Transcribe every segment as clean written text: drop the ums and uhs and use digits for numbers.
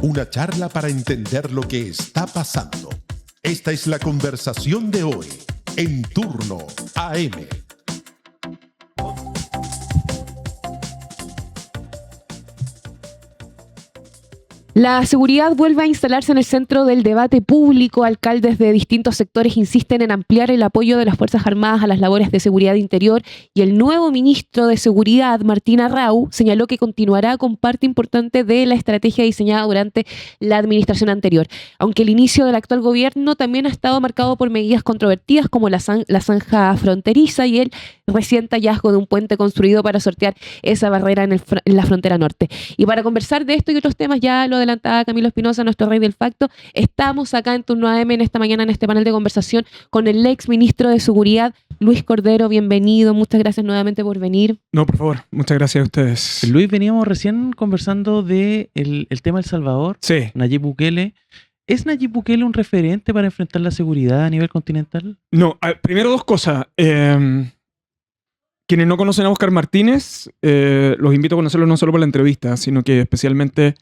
Una charla para entender lo que está pasando. Esta es la conversación de hoy en Turno AM. La seguridad vuelve a instalarse en el centro del debate público. Alcaldes de distintos sectores insisten en ampliar el apoyo de las Fuerzas Armadas a las labores de seguridad interior y el nuevo ministro de Seguridad, Martín Arrau, señaló que continuará con parte importante de la estrategia diseñada durante la administración anterior. Aunque el inicio del actual gobierno también ha estado marcado por medidas controvertidas como la zanja fronteriza y el reciente hallazgo de un puente construido para sortear esa barrera en la frontera norte. Y para conversar de esto y otros temas, ya lo adelantaba Camilo Espinosa, nuestro rey del facto, estamos acá en Turno AM en esta mañana en este panel de conversación con el ex ministro de Seguridad, Luis Cordero. Bienvenido, muchas gracias nuevamente por venir. No, por favor, muchas gracias a ustedes. Luis, veníamos recién conversando de el tema de El Salvador, Sí. Nayib Bukele. ¿Es Nayib Bukele un referente para enfrentar la seguridad a nivel continental? No, primero dos cosas. Quienes no conocen a Óscar Martínez, los invito a conocerlo no solo por la entrevista, sino que especialmente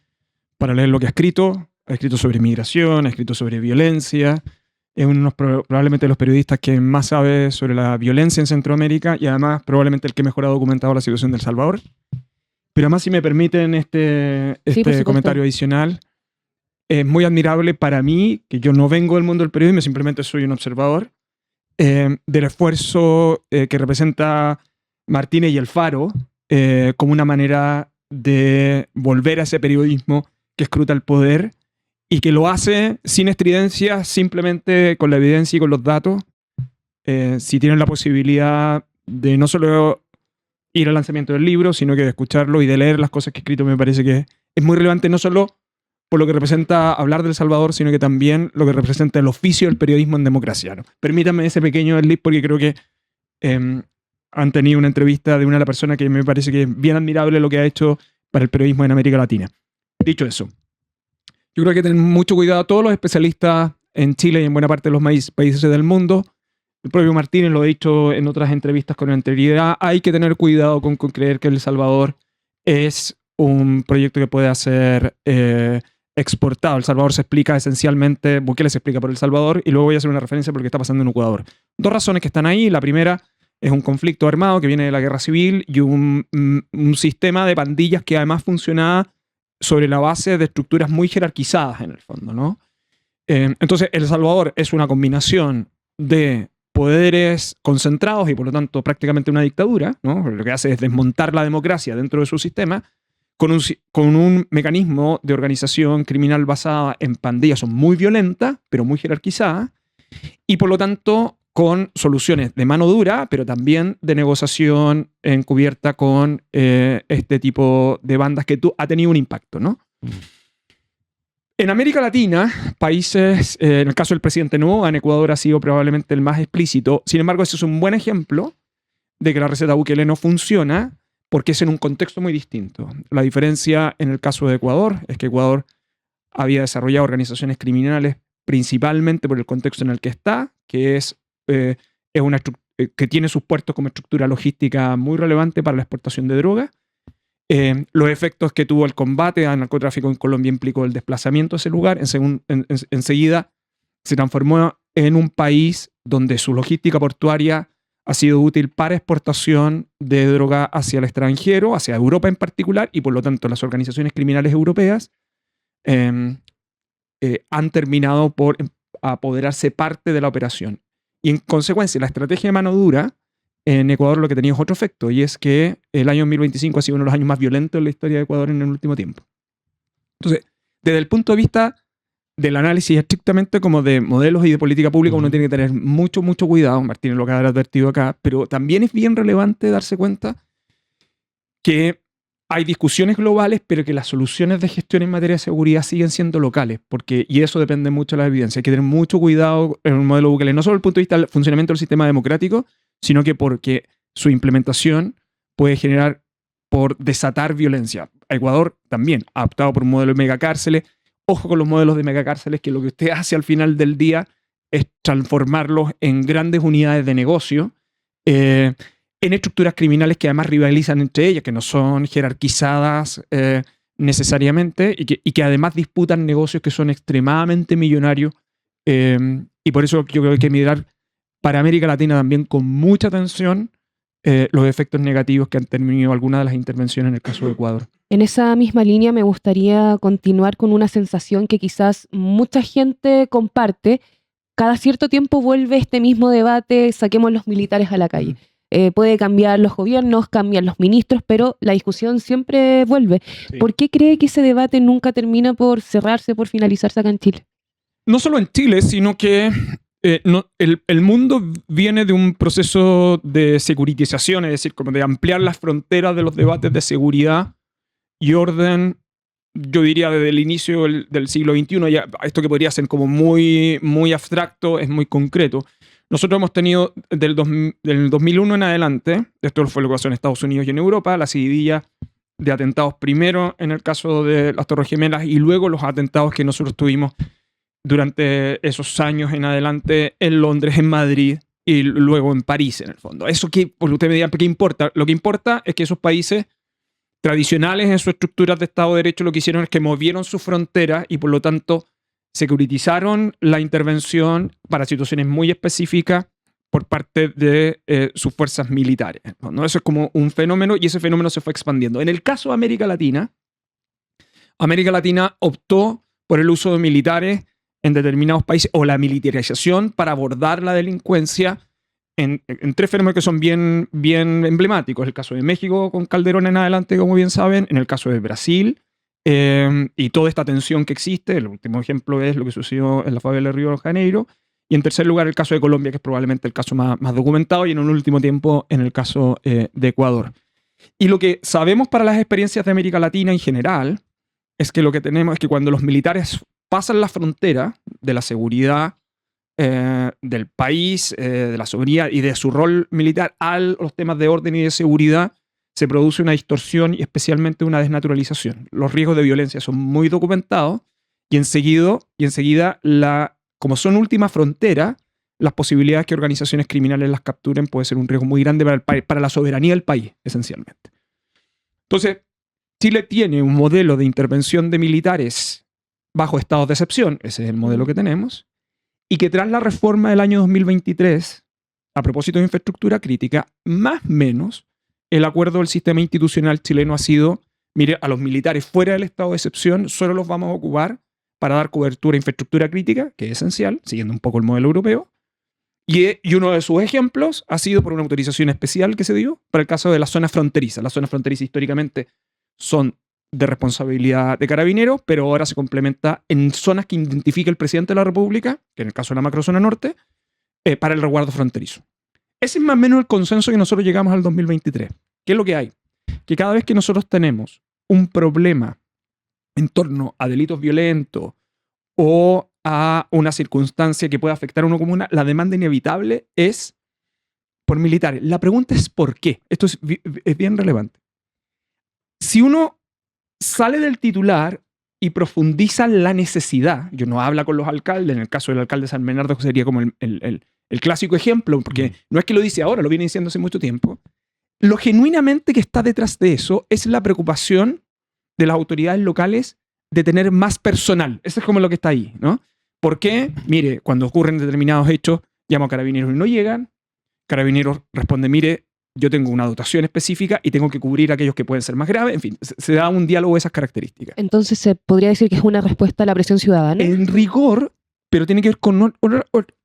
para leer lo que ha escrito. Ha escrito sobre migración, ha escrito sobre violencia. Es uno probablemente de los periodistas que más sabe sobre la violencia en Centroamérica y además probablemente el que mejor ha documentado la situación de El Salvador. Pero además, si me permiten este comentario adicional, es muy admirable para mí, que yo no vengo del mundo del periodismo, simplemente soy un observador, del esfuerzo que representa Martínez y El Faro como una manera de volver a ese periodismo que escruta el poder y que lo hace sin estridencia, simplemente con la evidencia y con los datos. Si tienen la posibilidad de no solo ir al lanzamiento del libro, sino que de escucharlo y de leer las cosas que he escrito, me parece que es muy relevante, no solo por lo que representa hablar del Salvador, sino que también lo que representa el oficio del periodismo en democracia, ¿no? Permítanme ese pequeño desliz porque creo que han tenido una entrevista de una de las personas que me parece que es bien admirable lo que ha hecho para el periodismo en América Latina. Dicho eso, yo creo que hay que tener mucho cuidado todos los especialistas en Chile y en buena parte de los países del mundo. El propio Martínez lo ha dicho en otras entrevistas con anterioridad. Hay que tener cuidado con creer que El Salvador es un proyecto que puede ser exportado. El Salvador se explica esencialmente, Bukele se explica por El Salvador, y luego voy a hacer una referencia por lo que está pasando en Ecuador. Dos razones que están ahí. La primera es un conflicto armado que viene de la guerra civil y un sistema de pandillas que además funcionaba sobre la base de estructuras muy jerarquizadas en el fondo, ¿no? Entonces, El Salvador es una combinación de poderes concentrados y por lo tanto prácticamente una dictadura, ¿no? Lo que hace es desmontar la democracia dentro de su sistema con un mecanismo de organización criminal basada en pandillas, son muy violentas, pero muy jerarquizadas, y por lo tanto con soluciones de mano dura, pero también de negociación encubierta con este tipo de bandas que ha tenido un impacto, ¿no? En América Latina, países, en el caso del presidente Noboa, en Ecuador ha sido probablemente el más explícito. Sin embargo, ese es un buen ejemplo de que la receta Bukele no funciona porque es en un contexto muy distinto. La diferencia en el caso de Ecuador es que Ecuador había desarrollado organizaciones criminales principalmente por el contexto en el que está, que es que tiene sus puertos como estructura logística muy relevante para la exportación de droga. Los efectos que tuvo el combate al narcotráfico en Colombia implicó el desplazamiento de ese lugar. Enseguida se transformó en un país donde su logística portuaria ha sido útil para exportación de droga hacia el extranjero, hacia Europa en particular, y por lo tanto las organizaciones criminales europeas han terminado por apoderarse parte de la operación. Y en consecuencia, la estrategia de mano dura en Ecuador lo que tenía es otro efecto, y es que el año 2025 ha sido uno de los años más violentos en la historia de Ecuador en el último tiempo. Entonces, desde el punto de vista del análisis estrictamente como de modelos y de política pública, uno tiene que tener mucho, mucho cuidado. Martínez lo que ha advertido acá, pero también es bien relevante darse cuenta que hay discusiones globales, pero que las soluciones de gestión en materia de seguridad siguen siendo locales, y eso depende mucho de la evidencia. Hay que tener mucho cuidado en un modelo Bukele, no solo desde el punto de vista del funcionamiento del sistema democrático, sino que porque su implementación puede generar por desatar violencia. Ecuador también ha optado por un modelo de megacárceles. Ojo con los modelos de megacárceles, que lo que usted hace al final del día es transformarlos en grandes unidades de negocio, en estructuras criminales que además rivalizan entre ellas, que no son jerarquizadas necesariamente y que además disputan negocios que son extremadamente millonarios y por eso yo creo que hay que mirar para América Latina también con mucha atención los efectos negativos que han tenido algunas de las intervenciones en el caso de Ecuador. En esa misma línea me gustaría continuar con una sensación que quizás mucha gente comparte. Cada cierto tiempo vuelve este mismo debate, saquemos los militares a la calle. Puede cambiar los gobiernos, cambian los ministros, pero la discusión siempre vuelve. Sí. ¿Por qué cree que ese debate nunca termina por cerrarse, por finalizarse acá en Chile? No solo en Chile, sino que el mundo viene de un proceso de securitización, es decir, como de ampliar las fronteras de los debates de seguridad y orden, yo diría desde el inicio del siglo XXI, ya, esto que podría ser como muy, muy abstracto, es muy concreto. Nosotros hemos tenido del 2001 en adelante, esto fue lo que pasó en Estados Unidos y en Europa, la seguidilla de atentados primero en el caso de las Torres Gemelas y luego los atentados que nosotros tuvimos durante esos años en adelante en Londres, en Madrid y luego en París, en el fondo. Eso que, por usted me diga, ¿qué importa? Lo que importa es que esos países tradicionales en sus estructuras de Estado de Derecho lo que hicieron es que movieron su frontera y por lo tanto securitizaron la intervención para situaciones muy específicas por parte de sus fuerzas militares, ¿no? Eso es como un fenómeno y ese fenómeno se fue expandiendo. En el caso de América Latina optó por el uso de militares en determinados países o la militarización para abordar la delincuencia en tres fenómenos que son bien, bien emblemáticos. El caso de México con Calderón en adelante, como bien saben, en el caso de Brasil y toda esta tensión que existe. El último ejemplo es lo que sucedió en la favela de Río de Janeiro. Y en tercer lugar, el caso de Colombia, que es probablemente el caso más documentado, y en un último tiempo, en el caso de Ecuador. Y lo que sabemos para las experiencias de América Latina en general es que lo que tenemos es que cuando los militares pasan la frontera de la seguridad del país, de la soberanía y de su rol militar a los temas de orden y de seguridad, se produce una distorsión y especialmente una desnaturalización. Los riesgos de violencia son muy documentados y enseguida como son última frontera, las posibilidades que organizaciones criminales las capturen puede ser un riesgo muy grande para la soberanía del país, esencialmente. Entonces, Chile tiene un modelo de intervención de militares bajo estados de excepción, ese es el modelo que tenemos, y que tras la reforma del año 2023, a propósito de infraestructura crítica, más o menos, el acuerdo del sistema institucional chileno ha sido, mire, a los militares fuera del estado de excepción solo los vamos a ocupar para dar cobertura a infraestructura crítica, que es esencial, siguiendo un poco el modelo europeo. Y uno de sus ejemplos ha sido por una autorización especial que se dio para el caso de las zonas fronterizas. Las zonas fronterizas históricamente son de responsabilidad de Carabineros, pero ahora se complementa en zonas que identifica el presidente de la República, que en el caso de la macrozona norte, para el resguardo fronterizo. Ese es más o menos el consenso que nosotros llegamos al 2023. ¿Qué es lo que hay? Que cada vez que nosotros tenemos un problema en torno a delitos violentos o a una circunstancia que pueda afectar a una comuna, la demanda inevitable es por militares. La pregunta es ¿por qué? Esto es bien relevante. Si uno sale del titular y profundiza la necesidad, yo no habla con los alcaldes, en el caso del alcalde de San Bernardo sería como el clásico ejemplo, porque no es que lo dice ahora, lo viene diciendo hace mucho tiempo. Lo genuinamente que está detrás de eso es la preocupación de las autoridades locales de tener más personal. Eso es como lo que está ahí, ¿no? ¿Por qué? Mire, cuando ocurren determinados hechos, llamo a Carabineros y no llegan. Carabineros responde, mire, yo tengo una dotación específica y tengo que cubrir aquellos que pueden ser más graves. En fin, se da un diálogo de esas características. Entonces, ¿se podría decir que es una respuesta a la presión ciudadana? En rigor, pero tiene que ver con...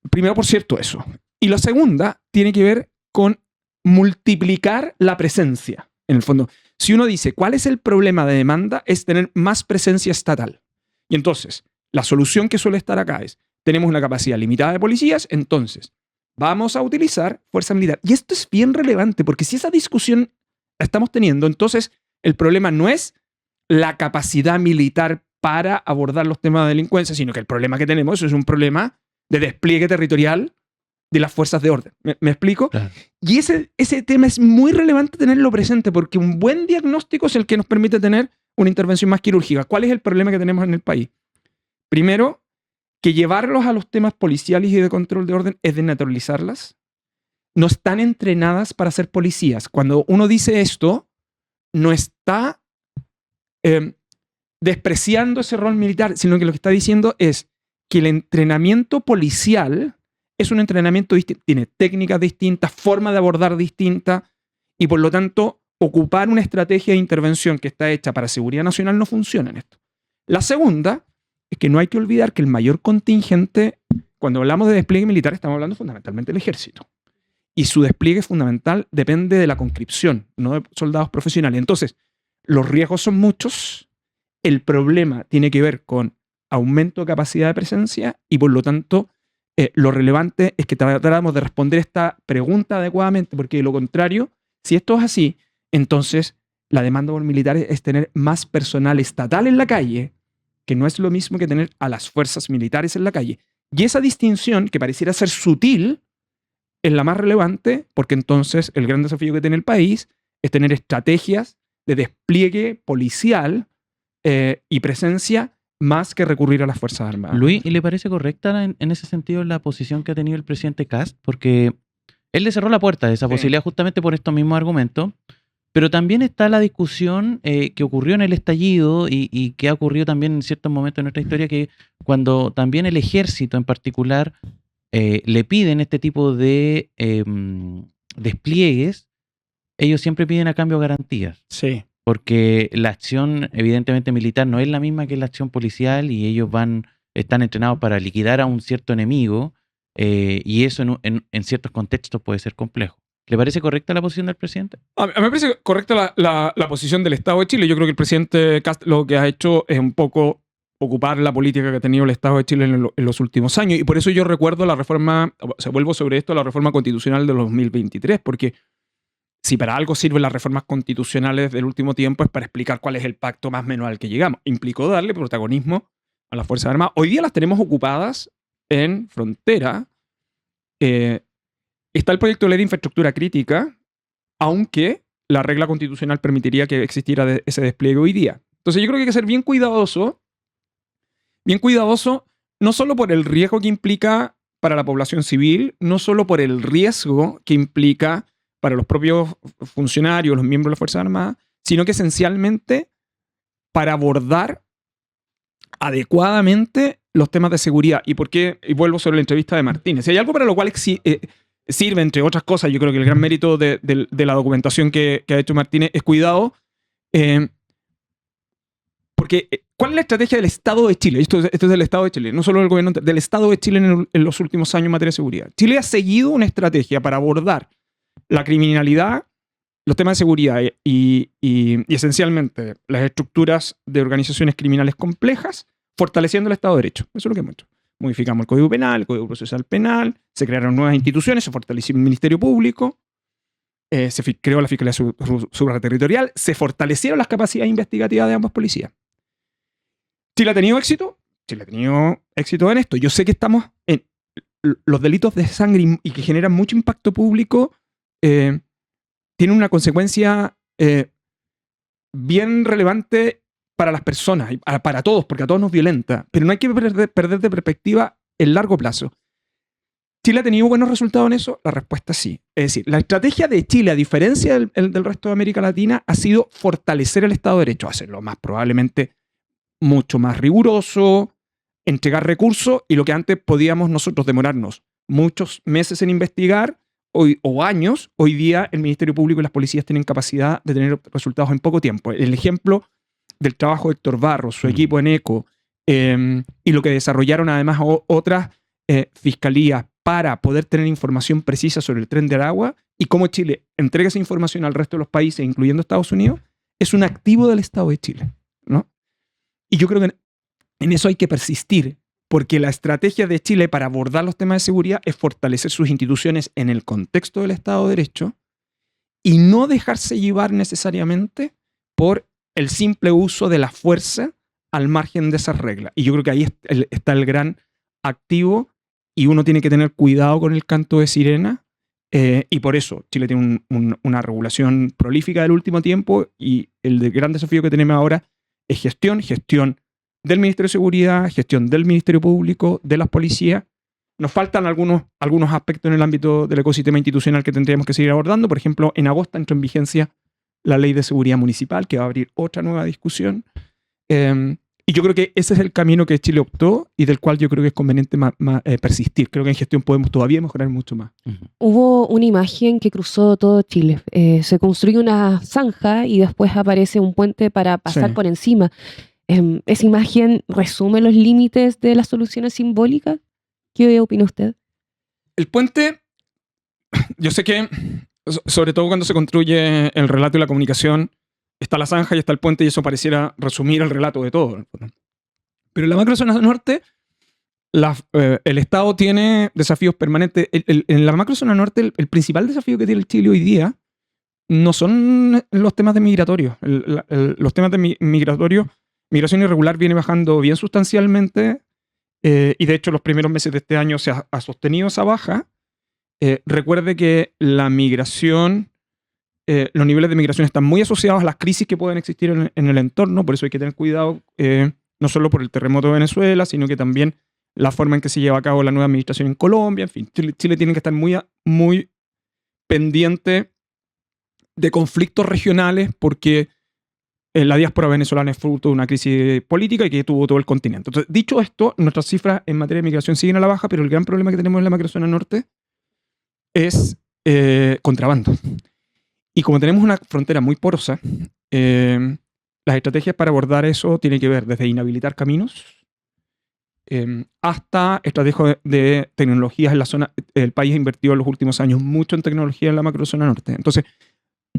primero, por cierto, eso. Y la segunda tiene que ver con multiplicar la presencia. En el fondo, si uno dice, ¿cuál es el problema de demanda? Es tener más presencia estatal. Y entonces, la solución que suele estar acá es, tenemos una capacidad limitada de policías, entonces vamos a utilizar fuerza militar. Y esto es bien relevante, porque si esa discusión la estamos teniendo, entonces el problema no es la capacidad militar para abordar los temas de delincuencia, sino que el problema que tenemos es un problema de despliegue territorial de las fuerzas de orden. ¿Me explico? Claro. Y ese tema es muy relevante tenerlo presente, porque un buen diagnóstico es el que nos permite tener una intervención más quirúrgica. ¿Cuál es el problema que tenemos en el país? Primero, que llevarlos a los temas policiales y de control de orden es desnaturalizarlas. No están entrenadas para ser policías. Cuando uno dice esto, no está despreciando ese rol militar, sino que lo que está diciendo es que el entrenamiento policial es un entrenamiento distinto, tiene técnicas distintas, forma de abordar distinta, y por lo tanto ocupar una estrategia de intervención que está hecha para seguridad nacional no funciona en esto. La segunda es que no hay que olvidar que el mayor contingente, cuando hablamos de despliegue militar, estamos hablando fundamentalmente del ejército. Y su despliegue fundamental depende de la conscripción, no de soldados profesionales. Entonces, los riesgos son muchos, el problema tiene que ver con aumento de capacidad de presencia y por lo tanto lo relevante es que tratáramos de responder esta pregunta adecuadamente, porque de lo contrario, si esto es así, entonces la demanda por militares es tener más personal estatal en la calle, que no es lo mismo que tener a las fuerzas militares en la calle. Y esa distinción, que pareciera ser sutil, es la más relevante, porque entonces el gran desafío que tiene el país es tener estrategias de despliegue policial y presencia más que recurrir a las Fuerzas Armadas. Luis, ¿y le parece correcta en ese sentido la posición que ha tenido el presidente Kast? Porque él le cerró la puerta a esa posibilidad justamente por estos mismos argumentos, pero también está la discusión que ocurrió en el estallido y que ha ocurrido también en ciertos momentos de nuestra historia, que cuando también el ejército en particular le piden este tipo de despliegues, ellos siempre piden a cambio garantías. Sí. Porque la acción, evidentemente, militar no es la misma que la acción policial y ellos están entrenados para liquidar a un cierto enemigo y eso en ciertos contextos puede ser complejo. ¿Le parece correcta la posición del presidente? A mí me parece correcta la posición del Estado de Chile. Yo creo que el presidente Kast lo que ha hecho es un poco ocupar la política que ha tenido el Estado de Chile en los últimos años. Y por eso yo recuerdo la reforma, vuelvo sobre esto, la reforma constitucional de los 2023, porque si para algo sirven las reformas constitucionales del último tiempo es para explicar cuál es el pacto más o menos al que llegamos. Implicó darle protagonismo a las Fuerzas Armadas. Hoy día las tenemos ocupadas en frontera. Está el proyecto de ley de infraestructura crítica, aunque la regla constitucional permitiría que existiera ese despliegue hoy día. Entonces yo creo que hay que ser bien cuidadoso, no solo por el riesgo que implica para la población civil, no solo por el riesgo que implica para los propios funcionarios, los miembros de las Fuerzas Armadas, sino que esencialmente para abordar adecuadamente los temas de seguridad. ¿Y por qué? Y vuelvo sobre la entrevista de Martínez. Si hay algo para lo cual sirve, entre otras cosas, yo creo que el gran mérito de la documentación que ha hecho Martínez es cuidado, porque ¿cuál es la estrategia del Estado de Chile? Esto es del Estado de Chile, no solo del gobierno, del Estado de Chile en los últimos años en materia de seguridad. Chile ha seguido una estrategia para abordar la criminalidad, los temas de seguridad y esencialmente las estructuras de organizaciones criminales complejas, fortaleciendo el Estado de Derecho. Eso es lo que hemos hecho. Modificamos el Código Penal, el Código Procesal Penal, se crearon nuevas instituciones, se fortaleció el Ministerio Público, se creó la Fiscalía Supraterritorial, se fortalecieron las capacidades investigativas de ambas policías. ¿Chile ha tenido éxito? Chile ha tenido éxito en esto. Yo sé que estamos en los delitos de sangre y que generan mucho impacto público, tienen una consecuencia bien relevante para las personas, para todos, porque a todos nos violenta, pero no hay que perder de perspectiva el largo plazo. ¿Chile ha tenido buenos resultados en eso? La respuesta es sí. Es decir, la estrategia de Chile, a diferencia del resto de América Latina, ha sido fortalecer el Estado de Derecho, hacerlo más probablemente mucho más riguroso, entregar recursos, y lo que antes podíamos nosotros demorarnos muchos meses en investigar o años, hoy día el Ministerio Público y las policías tienen capacidad de tener resultados en poco tiempo. El ejemplo del trabajo de Héctor Barros, su equipo en ECO, y lo que desarrollaron además otras fiscalías para poder tener información precisa sobre el Tren de Aragua y cómo Chile entrega esa información al resto de los países, incluyendo Estados Unidos, es un activo del Estado de Chile, ¿no? Y yo creo que en eso hay que persistir, porque la estrategia de Chile para abordar los temas de seguridad es fortalecer sus instituciones en el contexto del Estado de Derecho y no dejarse llevar necesariamente por el simple uso de la fuerza al margen de esas reglas. Y yo creo que ahí está el gran activo y uno tiene que tener cuidado con el canto de sirena, y por eso Chile tiene una regulación prolífica del último tiempo, y el gran desafío que tenemos ahora es gestión del Ministerio de Seguridad, gestión del Ministerio Público, de las policías. Nos faltan algunos aspectos en el ámbito del ecosistema institucional que tendríamos que seguir abordando. Por ejemplo, en agosto entra en vigencia la Ley de Seguridad Municipal, que va a abrir otra nueva discusión. Y yo creo que ese es el camino que Chile optó y del cual yo creo que es conveniente persistir. Creo que en gestión podemos todavía mejorar mucho más. Hubo una imagen que cruzó todo Chile. Se construye una zanja y después aparece un puente para pasar Sí. por encima. ¿Esa imagen resume los límites de las soluciones simbólicas? ¿Qué opina usted? El puente, yo sé que, sobre todo cuando se construye el relato y la comunicación, está la zanja y está el puente y eso pareciera resumir el relato de todo. Pero en la macrozona norte, el Estado tiene desafíos permanentes. En la macrozona norte, el principal desafío que tiene el Chile hoy día no son los temas de migratorios. Los temas de migración irregular viene bajando bien sustancialmente y de hecho los primeros meses de este año se ha sostenido esa baja. Recuerde que la migración, los niveles de migración están muy asociados a las crisis que pueden existir en el entorno, por eso hay que tener cuidado, no solo por el terremoto de Venezuela, sino que también la forma en que se lleva a cabo la nueva administración en Colombia. En fin, Chile tiene que estar muy pendiente de conflictos regionales porque la diáspora venezolana es fruto de una crisis política y que tuvo todo el continente. Entonces, dicho esto, nuestras cifras en materia de migración siguen a la baja, pero el gran problema que tenemos en la macrozona norte es contrabando. Y como tenemos una frontera muy porosa, las estrategias para abordar eso tienen que ver desde inhabilitar caminos hasta estrategias de tecnologías en la zona. El país ha invertido en los últimos años mucho en tecnología en la macrozona norte. Entonces,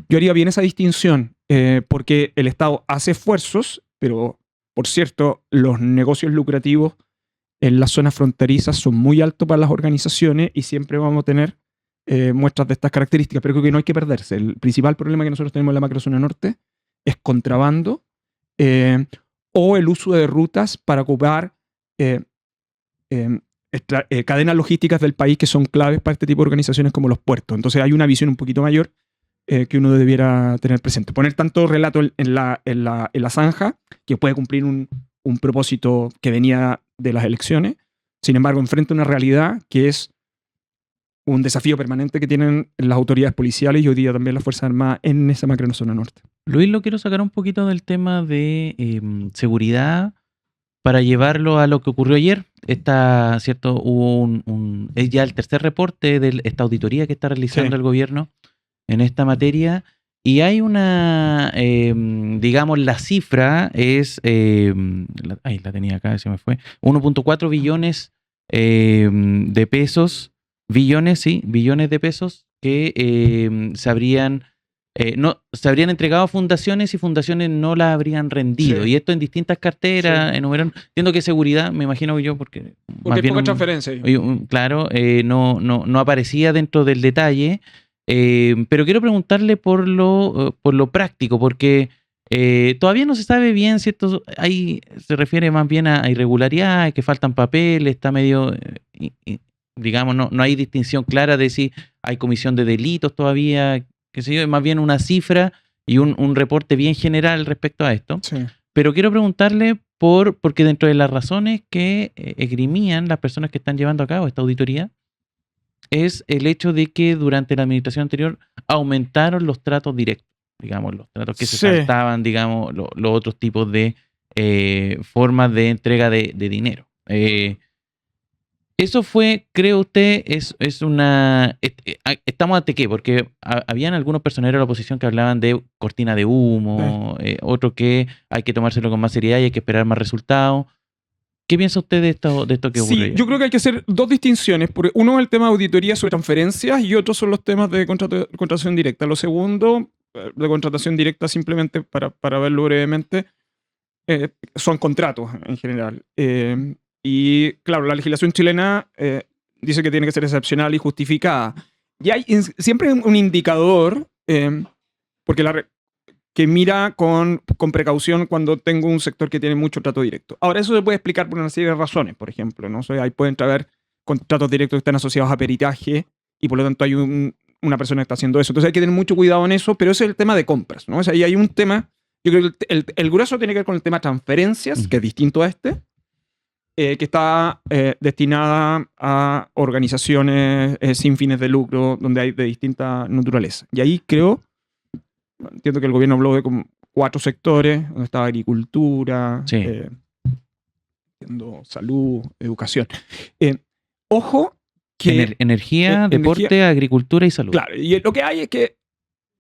yo haría bien esa distinción porque el Estado hace esfuerzos, pero, por cierto, los negocios lucrativos en las zonas fronterizas son muy altos para las organizaciones y siempre vamos a tener muestras de estas características, pero creo que no hay que perderse. El principal problema que nosotros tenemos en la macrozona norte es contrabando o el uso de rutas para ocupar cadenas logísticas del país que son claves para este tipo de organizaciones como los puertos. Entonces hay una visión un poquito mayor que uno debiera tener presente. Poner tanto relato en la zanja, que puede cumplir un propósito que venía de las elecciones, sin embargo enfrenta una realidad que es un desafío permanente que tienen las autoridades policiales y hoy día también las Fuerzas Armadas en esa macrozona norte. Luis, lo quiero sacar un poquito del tema de seguridad para llevarlo a lo que ocurrió ayer. ¿Cierto? Hubo es ya el tercer reporte de esta auditoría que está realizando el gobierno en esta materia. Y hay digamos, la cifra es, la tenía acá, se me fue, 1.4 billones de pesos, billones de pesos que se habrían entregado a fundaciones y fundaciones no las habrían rendido. Sí. Y esto en distintas carteras, enumeraron. Entiendo que seguridad, me imagino yo, porque hay poca transferencia. Claro, no aparecía dentro del detalle. Pero quiero preguntarle por lo práctico, porque todavía no se sabe bien, ¿cierto? Se refiere más bien a irregularidades, que faltan papeles, está medio, digamos, no hay distinción clara de si hay comisión de delitos todavía, qué sé yo, es más bien una cifra y un reporte bien general respecto a esto. Sí. Pero quiero preguntarle porque dentro de las razones que esgrimían las personas que están llevando a cabo esta auditoría, es el hecho de que durante la administración anterior aumentaron los tratos directos, digamos, los tratos que se saltaban, digamos, los otros tipos de formas de entrega de dinero. Eso fue, ¿cree usted, estamos ante qué? Porque habían algunos personeros de la oposición que hablaban de cortina de humo, otros que hay que tomárselo con más seriedad y hay que esperar más resultados. ¿Qué piensa usted de esto que ocurrió? Sí, yo creo que hay que hacer dos distinciones. Uno es el tema de auditoría sobre transferencias y otro son los temas de contratación directa. Lo segundo, de contratación directa, simplemente para verlo brevemente, son contratos en general. Y claro, la legislación chilena dice que tiene que ser excepcional y justificada. Y hay siempre un indicador, porque que mira con precaución cuando tengo un sector que tiene mucho trato directo. Ahora, eso se puede explicar por una serie de razones, por ejemplo, ¿no? Ahí pueden haber contratos directos que están asociados a peritaje y por lo tanto hay una persona que está haciendo eso. Entonces hay que tener mucho cuidado en eso, pero ese es el tema de compras, ¿no? O sea, ahí hay un tema, yo creo que el grueso tiene que ver con el tema transferencias, que es distinto a este, que está destinada a organizaciones sin fines de lucro, donde hay de distinta naturaleza. Y ahí entiendo que el gobierno habló de 4 sectores, donde estaba agricultura, Sí. salud, educación. Ojo que... Energía, deporte, energía, agricultura y salud. claro, y lo que hay es que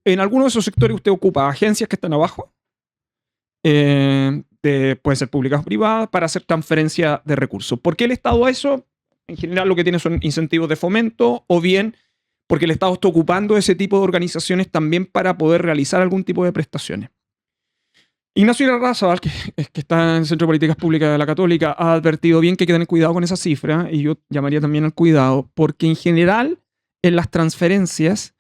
en algunos de esos sectores usted ocupa agencias que están abajo, pueden ser públicas o privadas, para hacer transferencia de recursos. ¿Por qué el Estado eso? En general lo que tiene son incentivos de fomento, o bien porque el Estado está ocupando ese tipo de organizaciones también para poder realizar algún tipo de prestaciones. Ignacio Irarrázaval, que está en el Centro de Políticas Públicas de la Católica, ha advertido bien que hay que tener cuidado con esa cifra, y yo llamaría también al cuidado, porque en general en las transferencias,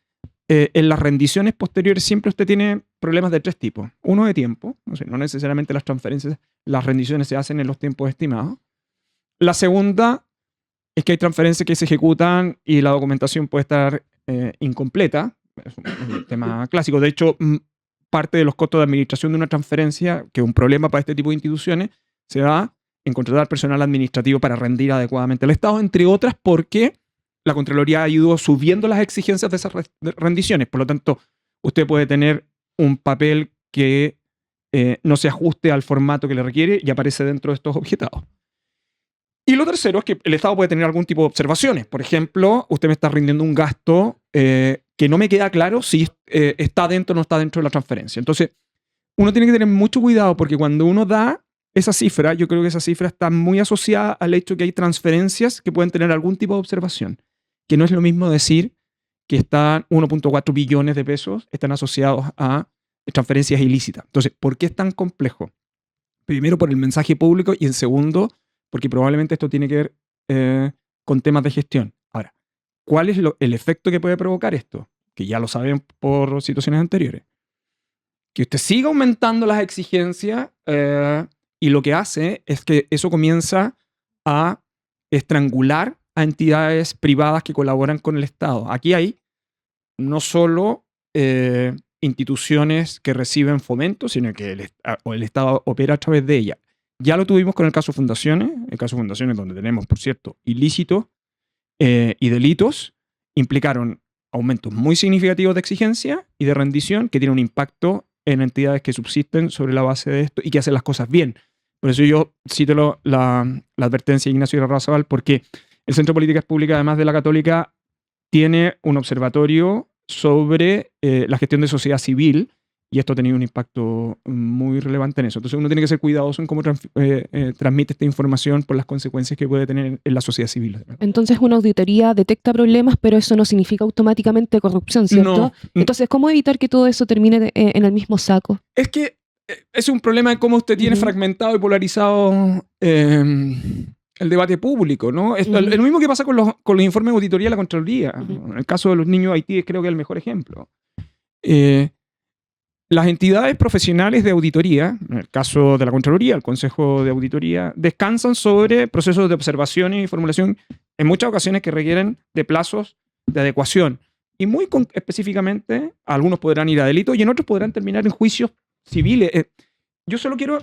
en las rendiciones posteriores, siempre usted tiene problemas de 3 tipos. Uno de tiempo, no necesariamente las transferencias, las rendiciones se hacen en los tiempos estimados. La segunda es que hay transferencias que se ejecutan y la documentación puede estar incompleta. Es un tema clásico. De hecho, parte de los costos de administración de una transferencia, que es un problema para este tipo de instituciones, se da en contratar personal administrativo para rendir adecuadamente al Estado, entre otras porque la Contraloría ha ido subiendo las exigencias de esas rendiciones. Por lo tanto, usted puede tener un papel que no se ajuste al formato que le requiere y aparece dentro de estos objetados. Y lo tercero es que el Estado puede tener algún tipo de observaciones. Por ejemplo, usted me está rindiendo un gasto que no me queda claro si está dentro o no está dentro de la transferencia. Entonces, uno tiene que tener mucho cuidado, porque cuando uno da esa cifra, yo creo que esa cifra está muy asociada al hecho que hay transferencias que pueden tener algún tipo de observación, que no es lo mismo decir que están 1.4 billones de pesos están asociados a transferencias ilícitas. Entonces, ¿por qué es tan complejo? Primero, por el mensaje público, y en segundo, porque probablemente esto tiene que ver con temas de gestión. Ahora, ¿cuál es el efecto que puede provocar esto? Que ya lo saben por situaciones anteriores. Que usted siga aumentando las exigencias y lo que hace es que eso comienza a estrangular a entidades privadas que colaboran con el Estado. Aquí hay no solo instituciones que reciben fomento, sino que el Estado opera a través de ellas. Ya lo tuvimos con el caso Fundaciones, donde tenemos, por cierto, ilícitos y delitos, implicaron aumentos muy significativos de exigencia y de rendición que tienen un impacto en entidades que subsisten sobre la base de esto y que hacen las cosas bien. Por eso yo cito la advertencia de Ignacio Irarrázaval, porque el Centro de Políticas Públicas, además de la Católica, tiene un observatorio sobre la gestión de sociedad civil, y esto ha tenido un impacto muy relevante en eso. Entonces uno tiene que ser cuidadoso en cómo transmite esta información por las consecuencias que puede tener en la sociedad civil. Entonces una auditoría detecta problemas, pero eso no significa automáticamente corrupción, ¿cierto? No. Entonces, ¿cómo evitar que todo eso termine en el mismo saco? Es que es un problema de cómo usted tiene fragmentado y polarizado el debate público, ¿no? Es lo mismo que pasa con los informes de auditoría de la Contraloría. En el caso de los niños de Haití creo que es el mejor ejemplo. Las entidades profesionales de auditoría, en el caso de la Contraloría, el Consejo de Auditoría, descansan sobre procesos de observación y formulación en muchas ocasiones que requieren de plazos de adecuación. Y muy específicamente, algunos podrán ir a delito y en otros podrán terminar en juicios civiles. Yo solo quiero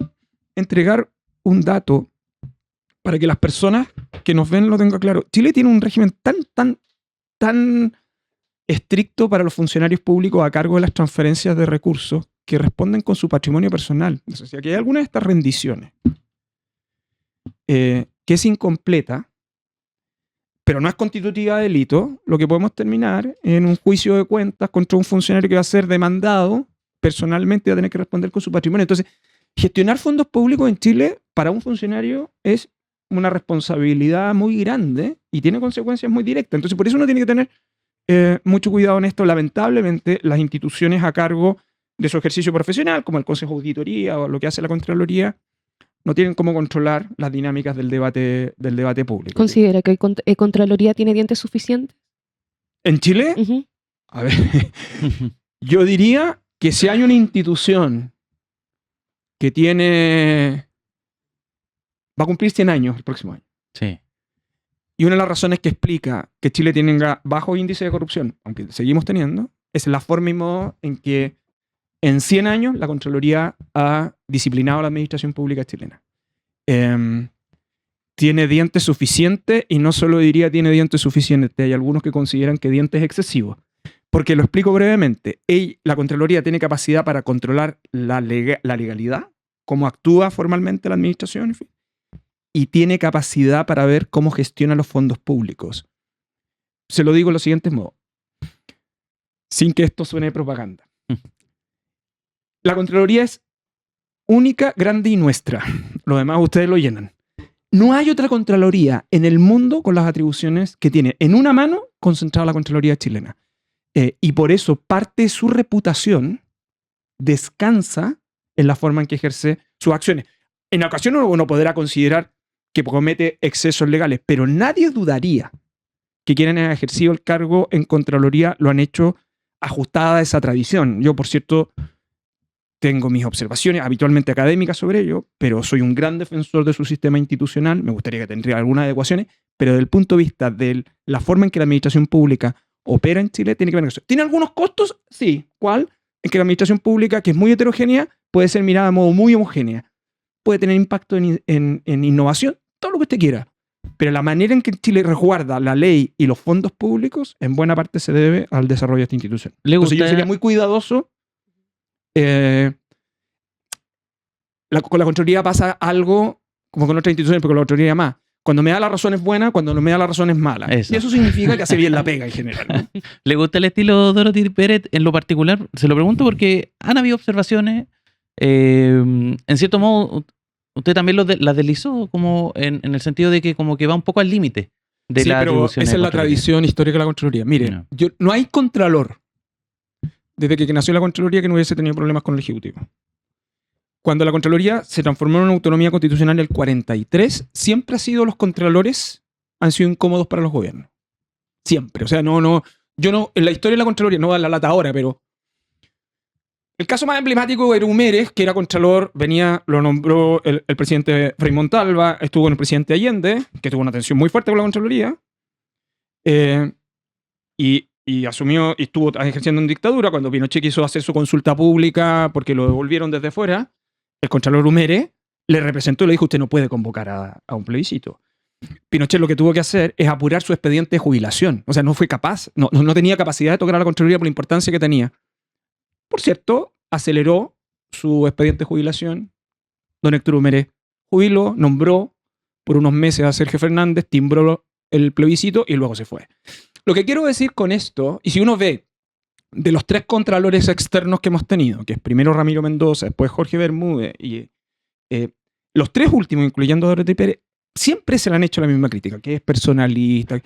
entregar un dato para que las personas que nos ven lo tengan claro. Chile tiene un régimen tan estricto para los funcionarios públicos a cargo de las transferencias de recursos que responden con su patrimonio personal. Entonces, si aquí hay alguna de estas rendiciones que es incompleta, pero no es constitutiva de delito, lo que podemos terminar en un juicio de cuentas contra un funcionario que va a ser demandado personalmente y va a tener que responder con su patrimonio. Entonces, gestionar fondos públicos en Chile para un funcionario es una responsabilidad muy grande y tiene consecuencias muy directas. Entonces, por eso uno tiene que tener mucho cuidado en esto. Lamentablemente, las instituciones a cargo de su ejercicio profesional, como el Consejo de Auditoría o lo que hace la Contraloría, no tienen cómo controlar las dinámicas del debate público. ¿Considera que Contraloría tiene dientes suficientes? ¿En Chile? A ver, yo diría que si hay una institución que va a cumplir 100 años el próximo año. Sí. Y una de las razones que explica que Chile tenga bajo índice de corrupción, aunque seguimos teniendo, es la forma y modo en que en 100 años la Contraloría ha disciplinado a la administración pública chilena. Tiene dientes suficientes, y no solo diría tiene dientes suficientes, hay algunos que consideran que dientes excesivos. Porque lo explico brevemente. La Contraloría tiene capacidad para controlar la legalidad, cómo actúa formalmente la administración, en fin, y tiene capacidad para ver cómo gestiona los fondos públicos. Se lo digo en los siguientes modos, sin que esto suene propaganda. La Contraloría es única, grande y nuestra. Lo demás ustedes lo llenan. No hay otra Contraloría en el mundo con las atribuciones que tiene en una mano concentrada la Contraloría chilena. Y por eso parte de su reputación descansa en la forma en que ejerce sus acciones. En ocasiones uno podrá considerar que comete excesos legales, pero nadie dudaría que quienes han ejercido el cargo en Contraloría lo han hecho ajustada a esa tradición. Yo, por cierto, tengo mis observaciones habitualmente académicas sobre ello, pero soy un gran defensor de su sistema institucional. Me gustaría que tendría algunas adecuaciones, pero desde el punto de vista de la forma en que la administración pública opera en Chile, tiene que ver con eso. ¿Tiene algunos costos? Sí. ¿Cuál? En que la administración pública, que es muy heterogénea, puede ser mirada de modo muy homogénea. Puede tener impacto en innovación, todo lo que usted quiera. Pero la manera en que Chile resguarda la ley y los fondos públicos, en buena parte se debe al desarrollo de esta institución. Entonces yo sería muy cuidadoso. Con la Contraloría pasa algo como con otras instituciones, porque con la Contraloría más. Cuando me da la razón es buena, cuando no me da la razón es mala. Eso. Y eso significa que hace bien la pega en general, ¿no? ¿Le gusta el estilo Dorothy Pérez en lo particular? Se lo pregunto porque han habido observaciones. En cierto modo, usted también las deslizó como en el sentido de que como que va un poco al límite de la atribución. Esa es la tradición histórica de la Contraloría. Mire, no hay Contralor desde que nació la Contraloría que no hubiese tenido problemas con el Ejecutivo. Cuando la Contraloría se transformó en una autonomía constitucional en el 43, siempre ha sido los contralores han sido incómodos para los gobiernos. Siempre. O sea, yo no, en la historia de la Contraloría, no da la lata ahora, pero el caso más emblemático era Humérez, que era contralor, lo nombró el presidente Frei Montalva, estuvo con el presidente Allende, que tuvo una tensión muy fuerte con la Contraloría, y asumió, y estuvo ejerciendo en dictadura. Cuando Pinochet quiso hacer su consulta pública porque lo devolvieron desde fuera, el contralor Humérez le representó y le dijo: usted no puede convocar a un plebiscito. Pinochet lo que tuvo que hacer es apurar su expediente de jubilación. O sea, no fue capaz, no tenía capacidad de tocar a la Contraloría por la importancia que tenía. Por cierto, aceleró su expediente de jubilación. Don Héctor Humérez jubiló, nombró por unos meses a Sergio Fernández, timbró el plebiscito y luego se fue. Lo que quiero decir con esto, y si uno ve de los 3 contralores externos que hemos tenido, que es primero Ramiro Mendoza, después Jorge Bermúdez, y los 3 últimos, incluyendo Dorothy Pérez, siempre se le han hecho la misma crítica, que es personalista.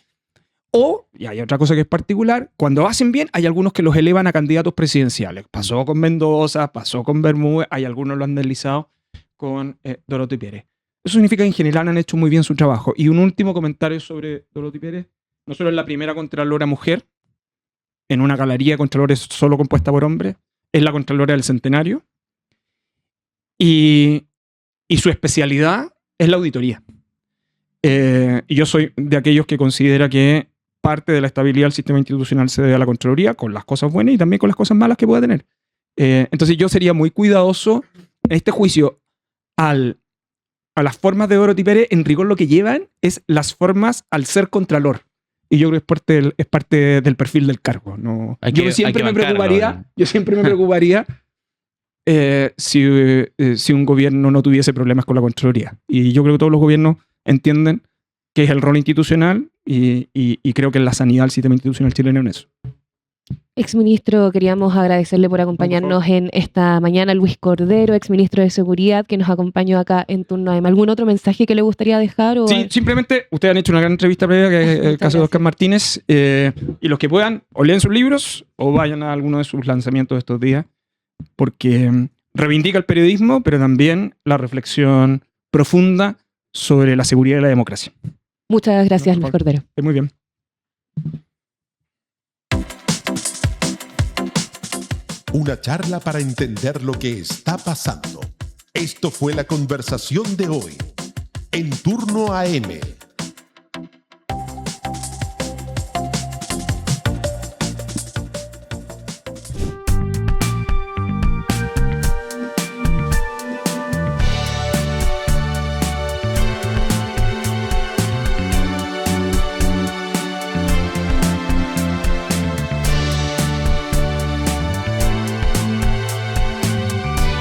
Y hay otra cosa que es particular, cuando hacen bien, hay algunos que los elevan a candidatos presidenciales. Pasó con Mendoza, pasó con Bermúdez, hay algunos lo han deslizado con Dorothy Pérez. Eso significa que en general han hecho muy bien su trabajo. Y un último comentario sobre Dorothy Pérez. No solo es la primera contralora mujer en una galería de contralores solo compuesta por hombres, es la contralora del centenario. Y su especialidad es la auditoría. Y yo soy de aquellos que considera que parte de la estabilidad del sistema institucional se debe a la Contraloría, con las cosas buenas y también con las cosas malas que pueda tener. Entonces yo sería muy cuidadoso en este juicio a las formas de Dorothy Pérez. En rigor lo que llevan es las formas al ser contralor. Y yo creo que es parte del perfil del cargo. ¿No? Yo siempre me preocuparía si un gobierno no tuviese problemas con la Contraloría. Y yo creo que todos los gobiernos entienden que es el rol institucional y creo que es la sanidad del sistema institucional chileno en eso. Exministro, queríamos agradecerle por acompañarnos en esta mañana. Luis Cordero, exministro de Seguridad, que nos acompañó acá en Turno AM. ¿Algún otro mensaje que le gustaría dejar? Sí, simplemente, ustedes han hecho una gran entrevista previa, que es el caso de Oscar Martínez, y los que puedan, o leen sus libros, o vayan a alguno de sus lanzamientos de estos días, porque reivindica el periodismo, pero también la reflexión profunda sobre la seguridad y la democracia. Muchas gracias, Luis Cordero. Muy bien. Una charla para entender lo que está pasando. Esto fue la conversación de hoy en Turno AM.